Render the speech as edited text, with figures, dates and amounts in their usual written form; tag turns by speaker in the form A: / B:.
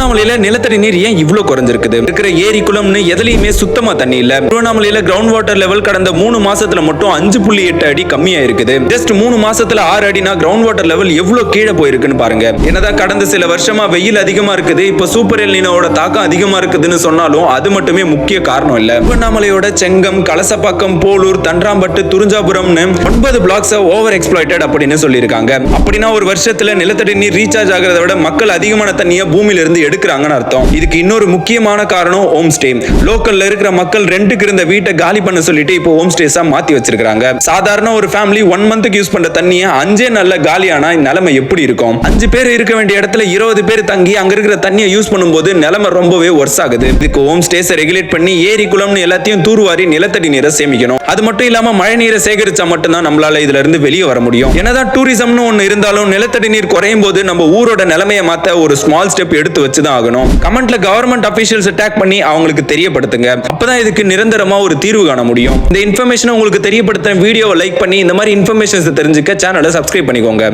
A: திருவண்ணாமலையில நிலத்தடி நீர் ஏன் இவ்வளவு குறைஞ்சிருக்குது? இருக்கிற ஏரி குளம்னு எதுலயுமே சுத்தமா தண்ணி இல்ல. திருவண்ணாமலையில கிரவுண்ட் வாட்டர் லெவல் கடந்த 3 மாசத்துல மட்டும் 5.8 அடி கம்மியா இருக்குது. ஜஸ்ட் 3 மாசத்துல 6 அடினா கிரவுண்ட் வாட்டர் லெவல் எவ்வளவு கீழே போயிருக்குன்னு பாருங்க. என்னதான் கடந்த சில வருஷமா வெயில் அதிகமா இருக்குது, இப்ப சூப்பர் எல் நினோவோட தாக்கம் அதிகமா இருக்குதுன்னு சொன்னாலும் அது மட்டுமே முக்கிய காரணம் இல்ல. திருவண்ணாமலையோட செங்கம், கலசப்பாக்கம், போலூர், தண்டராம்பட்டு, துரிஞ்சாபுரம்னு 9 பிளாக்ஸ் ஓவர் எக்ஸ்ப்ளாய்டட் அப்படின்னு சொல்லியிருக்காங்க. அப்படின்னா ஒரு வருஷத்துல நிலத்தடி நீர் ரீசார்ஜ் ஆகிறத விட மக்கள் அதிகமான தண்ணியை பூமியில இருந்து எடுக்கிறாங்கன்னு அர்த்தம். இதுக்கு இன்னொரு முக்கியமான காரணம் ஹோம் ஸ்டே. லோக்கல்ல இருக்கிற மக்கள் ரெண்டுக்கு இருந்த வீட்டை காலி பண்ண சொல்லிட்டு இப்போ ஹோம் ஸ்டேஸா மாத்தி வச்சிருக்காங்க. சாதாரண ஒரு ஃபேமிலி 1 மந்த்க்கு யூஸ் பண்ற தண்ணியை 5 நாள்ல காலியானா நிலைமை எப்படி இருக்கும்? 5 பேர் இருக்க வேண்டிய இடத்துல 20 பேர் தங்கி அங்க இருக்கிற தண்ணியை யூஸ் பண்ணும்போது நிலைமை ரொம்பவே ஒர்ஸ் ஆகுது. இதுக்கு ஹோம் ஸ்டேஸை ரெகுலேட் பண்ணி ஏரி குளம்னு எல்லாத்தையும் தூர்வாரி நிலத்தடி நீரை சேமிக்கணும். அது மட்டும் இல்லாம மழை நீரை சேகரிச்சா மட்டும்தான் நம்மளால இதுல இருந்து வெளியே வர முடியும். என்னதான் டூரிசம்னு ஒண்ணு இருந்தாலும் நிலத்தடி நீர் குறையும் போது நம்ம ஊரோட நிலைமையை மாத்த ஒரு ஸ்மால் ஸ்டெப் எடுத்து வச்சுதான் ஆகணும். கமெண்ட்ல கவர்மெண்ட் அபிஷியல்ஸ் அட்டாக் பண்ணி அவங்களுக்கு தெரியப்படுத்துங்க. அப்பதான் இதுக்கு நிரந்தரமா ஒரு தீர்வு காண முடியும். இந்த இன்ஃபர்மேஷனை உங்களுக்கு தெரியப்படுத்த வீடியோவை லைக் பண்ணி இந்த மாதிரி இன்ஃபர்மேஷன்ஸ் தெரிஞ்சுக்க சேனலை சப்ஸ்கிரைப் பண்ணிக்கோங்க.